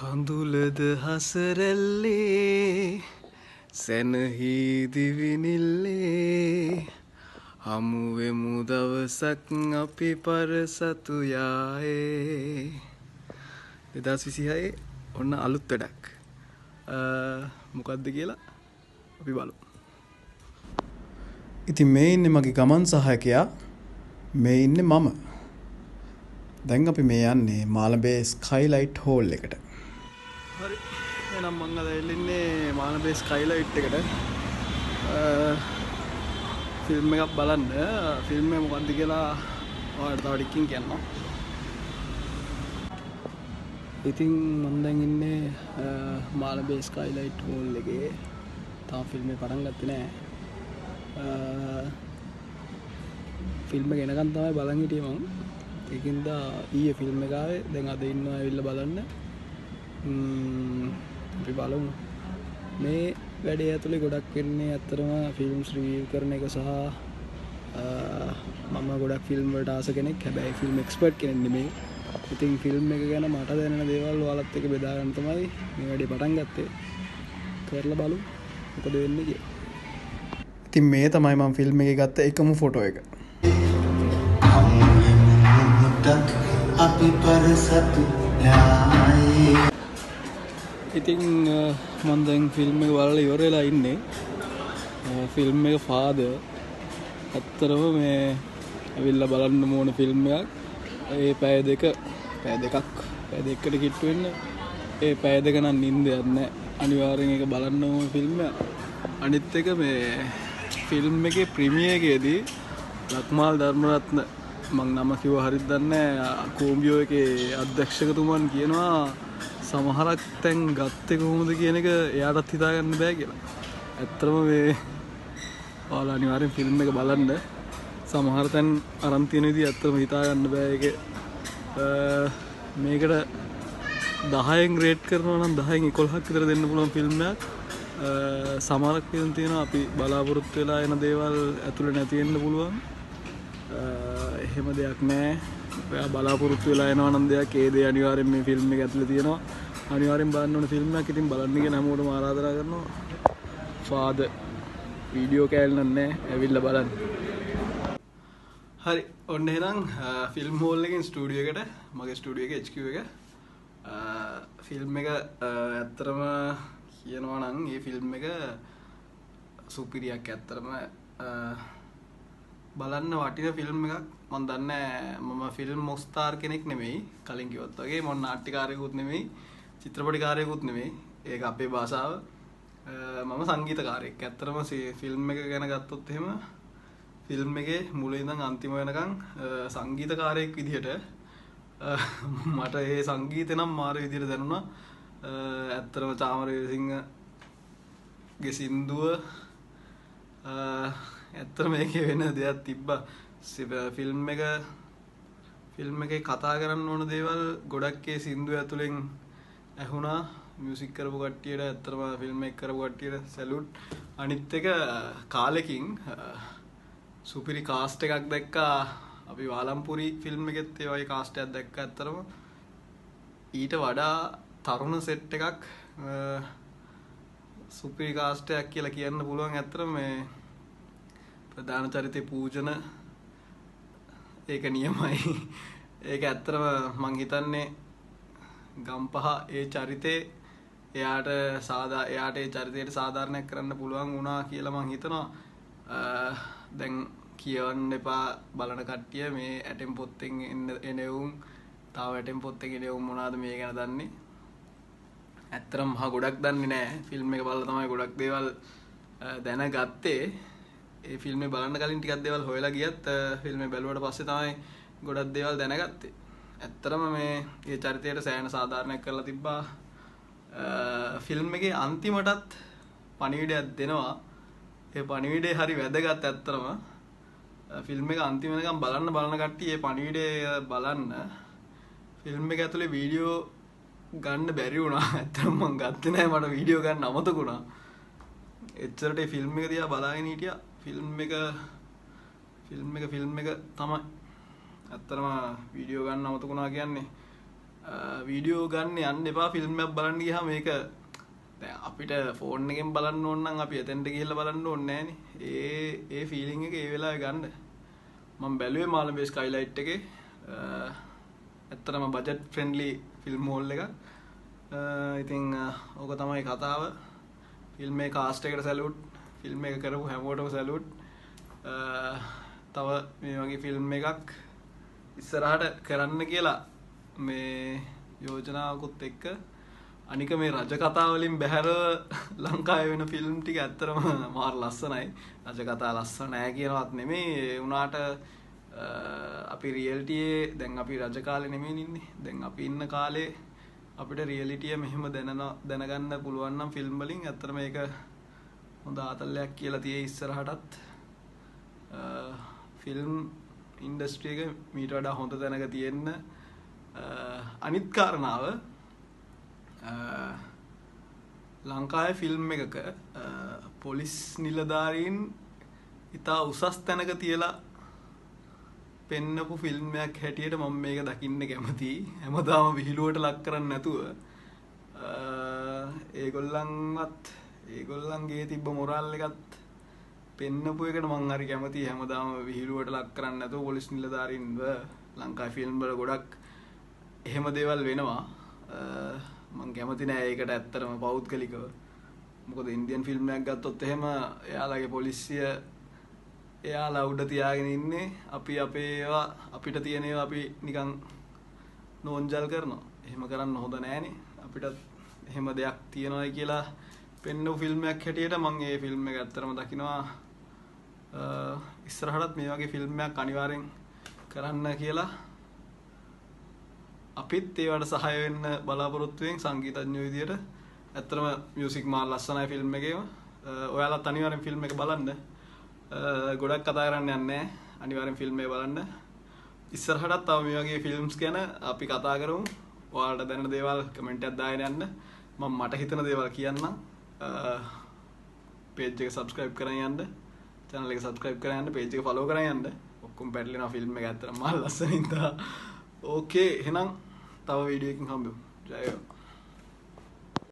කඳුලද හසරැල්ලේ සැනහි දිවිනිල්ලේ හමුවෙමු දවසක් අපි පරසතු යායේ 2026 ඔන්න අලුත් වැඩක් මොකක්ද කියලා අපි බලමු. ඉතින් මේ ඉන්නේ මගේ ගමන් සහායකයා. මේ ඉන්නේ මම. දැන් අපි මේ යන්නේ මාළඹේ ස්කයිලයිට් හෝල් එකට. හරි. එහෙනම් මම අද එන්නේ මාළඹේ ස්කයිලයිට් එකට. ෆිල්ම් එකක් බලන්න. ෆිල්ම් එක මොකක්ද කියලා ඔයාලට තව ටිකකින් කියන්නම්. ඉතින් මම දැන් ඉන්නේ මාළඹේ ස්කයිලයිට් හෝල් එකේ. තාම ෆිල්ම් එක පටන් ගත්තේ නැහැ. ෆිල්ම් එක එනකන් තමයි බලන් හිටියේ මම. ඒකින්ද ඊයේ ෆිල්ම් එක ආවේ. දැන් අද ඉන්නවා ඇවිල්ලා බලන්න. අපි බලමු. මේ වැඩේ ඇතුලේ ගොඩක් වෙන්නේ අත්‍තරම ෆිල්ම්ස් රිවිව් කරන එක සහ මම ගොඩක් ෆිල්ම් වලට ආස කෙනෙක්. හැබැයි ෆිල්ම් එක්ස්පර්ට් කෙනෙක් නෙමෙයි. ඉතින් ෆිල්ම් එක ගැන මට දැනෙන දේවල් ඔයාලත් එක්ක බෙදා ගන්න තමයි මේ වැඩේ පටන් ගත්තේ. කරලා බලමු මොකද වෙන්නේ කියලා. ඉතින් මේ තමයි මම ෆිල්ම් එකේ ගත්ත එකම ෆොටෝ එක. අපි පරසතු යායේ. ඉතින් මම දැන් ෆිල්ම් එක බලලා ඉවර වෙලා ඉන්නේ. ෆිල්ම් එක ෆාදර් අත්‍තරම මේ ඇවිල්ලා බලන්න ඕන ෆිල්ම් එකක්. ඒ පැය දෙකකට කිට්ටු වෙන්න. ඒ පැය දෙක නම් නිින්දයක් නැහැ. අනිවාර්යෙන් ඒක බලන්න ඕන ෆිල්ම් එකක්. අනිත් එක මේ ෆිල්ම් එකේ ප්‍රීමියර් එකේදී ලක්මාල් ධර්මරත්න මං නම කිව්ව හරිද දන්නේ නැහැ. කෝම්බියෝ එකේ අධ්‍යක්ෂකතුමන් කියනවා සමහරක් තැන් ගත්තේ කොහොමද කියන එක එයාටත් හිතා ගන්න බෑ කියලා. ඇත්තටම මේ ඔයාලා අනිවාර්යෙන් ෆිල්ම් එක බලන්න. සමහර තැන් අරන් තියෙන විදිහ ඇත්තටම හිතා ගන්න බෑ ඒක. මේකට 10න් රේට් කරනවා නම් 10න් 11ක් විතර දෙන්න පුළුවන් ෆිල්ම් එකක්. සමහරක් ෆිල්ම් තියෙනවා අපි බලාපොරොත්තු වෙලා එන දේවල් ඇතුළේ නැති වෙන්න පුළුවන්. එහෙම දෙයක් නැහැ. ඔයා බලාපොරොත්තු වෙලා එනවා නම් දෙයක් ඒ දේ අනිවාර්යෙන් මේ ෆිල්ම් එක ඇතුලේ තියෙනවා. අනිවාර්යෙන් බලන්න ඕන ෆිල්ම් එකක්. ඉතින් බලන්න කියන හැමෝටම ආරාධනා කරනවා. ෆාදර් වීඩියෝ කෑල්ල නැහැ. ඇවිල්ලා බලන්න. හරි. ඔන්න එහෙනම් ෆිල්ම් හෝල් එකෙන් ස්ටුඩියෝ එකට මගේ ස්ටුඩියෝ එකේ HQ එක. ෆිල්ම් එක ඇත්තටම කියනවා නම් මේ ෆිල්ම් එක සුපිරියක් ඇත්තටම බලන්න වටින ෆිල්ම් එකක්. මම දන්නේ මම ෆිල්ම් මොස්තාර් කෙනෙක් නෙමෙයි. කලින් කිව්වත් වගේ මම නාට්‍යකාරයෙකුත් නෙමෙයි. චිත්‍රපටිකාරයෙකුත් නෙමෙයි. ඒක අපේ භාෂාව. මම සංගීතකාරයෙක්. ඇත්තටම ෆිල්ම් එක ගැන ගත්තොත් එහෙම ෆිල්ම් එකේ මුල ඉඳන් අන්තිම වෙනකන් සංගීතකාරයෙක් විදිහට මට ඒ සංගීතේ නම් මාර විදිහට දැනුණා. ඇත්තටම චාමරවීරසිංහගේ සින්දුව ඇත්තට මේකේ වෙන දෙයක් තිබ්බා. ෆිල්ම් එකේ කතා කරන්න ඕන දේවල් ගොඩක් ඒ සින්දුව ඇතුලෙන් ඇහුණා. මියුසික් කරපු කට්ටියට ඇත්තටම ෆිල්ම් එක කරපු කට්ටියට සැලුට්. අනිත් එක කාලෙකින් සුපිරි කාස්ට් එකක් දැක්කා. අපි වාලම්පුරි ෆිල්ම් එකෙත් ඒ වගේ කාස්ට් එකක් දැක්කා. ඇත්තටම ඊට වඩා තරුණ සෙට් එකක් සුපිරි කාස්ට් එකක් කියලා කියන්න පුළුවන්. ඇත්තටම මේ ප්‍රධාන චරිතේ පූජන ඒක නියමයි. ඒක ඇත්තටම මං හිතන්නේ ගම්පහ ඒ චරිතේ එයාට ඒ චරිතයට සාධාරණයක් කරන්න පුළුවන් වුණා කියලා මං හිතනවා. දැන් කියවන්න එපා බලන කට්ටිය මේ ඇටෙන් පොත්තෙන් එනෙවුම් තව ඇටෙන් පොත්තෙන් එනෙවුම් මොනවාද මේ ගැන දන්නේ. ඇත්තටම මහා ගොඩක් දන්නේ නැහැ. ෆිල්ම් එක බලලා තමයි ගොඩක් දේවල් දැනගත්තේ. ඒ ෆිල්ම් එක බලන්න කලින් ටිකක් දේවල් හොයලා ගියත් ෆිල්ම් එක බැලුවට පස්සේ තමයි ගොඩක් දේවල් දැනගත්තේ. ඇත්තටම මේ චරිතයට සෑහෙන සාධාරණයක් කරලා තිබ්බා. ෆිල්ම් එකේ අන්තිමටත් පණිවිඩයක් දෙනවා. ඒ පණිවිඩේ හරි වැදගත්. ඇත්තටම ෆිල්ම් එක අන්තිම වෙනකම් බලන කට්ටිය ඒ පණිවිඩය බලන්න. ෆිල්ම් එක ඇතුලේ වීඩියෝ ගන්න බැරි වුණා. ඇත්තටම මම ගත්තේ නැහැ. මට වීඩියෝ ගන්න අමතක වුණා. එච්චරට ඒ ෆිල්ම් එක දිහා බලාගෙන හිටියා. ෆිල්ම් එක තමයි. ඇත්තටම වීඩියෝ ගන්න අමතක වුණා කියන්නේ වීඩියෝ ගන්න යන්න එපා ෆිල්ම් එකක් බලන්න ගියාම මේක දැන් අපිට ෆෝන් එකෙන් බලන්න ඕන නම් අපි එතෙන්ට ගිහිල්ලා බලන්න ඕනේ නෑනේ. ඒ ෆීලිං එක ඒ වෙලාවේ ගන්න. මම බැලුවේ මාළඹේ ස්කයිලයිට් එකේ. ඇත්තටම බජට් ෆ්‍රෙන්ඩ්ලි ෆිල්ම් හෝල් එකක්. ඉතින් ඕක තමයි කතාව. ෆිල්ම් එකේ කාස්ට් එකට සැලූට්. ෆිල්ම් එක කරපු හැමෝටම සැලූට්. තව මේ වගේ ෆිල්ම් එකක් ඉස්සරහට කරන්න කියලා මේ යෝජනාවකුත් එක්ක අනික මේ රජ කතා වලින් බැහැර ලංකාවේ වෙන ෆිල්ම් ටික ඇත්තටම මාර ලස්සනයි. රජ කතා ලස්සන නෑ කියනවත් නෙමෙයි. ඒ වුණාට අපි රියැලිටියේ දැන් අපි රජ කාලේ නෙමෙයි ඉන්නේ. දැන් අපි ඉන්න කාලේ අපිට රියැලිටිය මෙහෙම දැනගන්න පුළුවන් නම් ෆිල්ම් වලින් ඇත්තටම මේක හොඳ ආතල්ලයක් කියලා තියෙයි ඉස්සරහටත්. ෆිල්ම් ඉන්ඩස්ට්‍රි එක මීට වඩා හොඳ තැනක තියෙන්න. අනිත් කාරණාව ලංකාවේ ෆිල්ම් එකක පොලිස් නිලධාරීන් ඉතා උසස් තැනක තියලා පෙන්නපු ෆිල්ම් එකක් හැටියට මම මේක දකින්න කැමතියි. හැමදාම විහිළුවට ලක් කරන්නේ නැතුව ඒගොල්ලන්ගේ තිබ්බ මොරාල් එකත් පෙන්නපු එකට මම හරි කැමතියි. හැමදාම විහිළුවට ලක් කරන්නේ නැතුව පොලිස් නිලධාරීන්ව ලංකාවේ ෆිල්ම් වල ගොඩක් එහෙම දේවල් වෙනවා. මම කැමති නෑ ඒකට ඇත්තටම පෞද්ගලිකව. මොකද ඉන්දියන් ෆිල්ම් එකක් ගත්තොත් එහෙම එයාලගේ පොලිසිය එයාලා උඩ තියාගෙන ඉන්නේ. අපි අපේ ඒවා අපිට තියෙන ඒවා අපි නිකන් නෝන්ජල් කරනවා. එහෙම කරන්න හොඳ නෑනේ. අපිටත් එහෙම දෙයක් තියනවායි කියලා පෙන්නපු ෆිල්ම් එකක් හැටියට මම මේ ෆිල්ම් එක ඇත්තටම දකිනවා. ඉස්සරහටත් මේ වගේ ෆිල්ම් එකක් අනිවාර්යෙන් කරන්න කියලා අපිත් ඒවට සහාය වෙන්න බලාපොරොත්තු වෙන සංගීතඥයෝ විදියට. ඇත්තටම මියුසික් මාර ලස්සනයි ෆිල්ම් එකේම. ඔයාලත් අනිවාර්යෙන් ෆිල්ම් එක බලන්න. ගොඩක් කතා කරන්න යන්නේ නැහැ. අනිවාර්යෙන් ෆිල්ම් එක බලන්න. ඉස්සරහටත් තව මේ වගේ ෆිල්ම්ස් ගැන අපි කතා කරමු. ඔයාලට දැනෙන දේවල් කමෙන්ට් එකක් දාගෙන යන්න. මම මට හිතන දේවල් කියන්නම්. පේජ් එක සබ්ස්ක්‍රයිබ් කරන් යන්න. channel එක සබ්ස්ක්‍රයිබ් කරන් යන්න. පේජ් එක ෆලෝ කරන් යන්න. ඔක්කොම පැටලෙනවා ෆිල්ම් එක ඇත්තටම මාර ලස්සනින් තා. ඕකේ එහෙනම් තව වීඩියෝ එකකින් හම්බෙමු. ජය වේවා.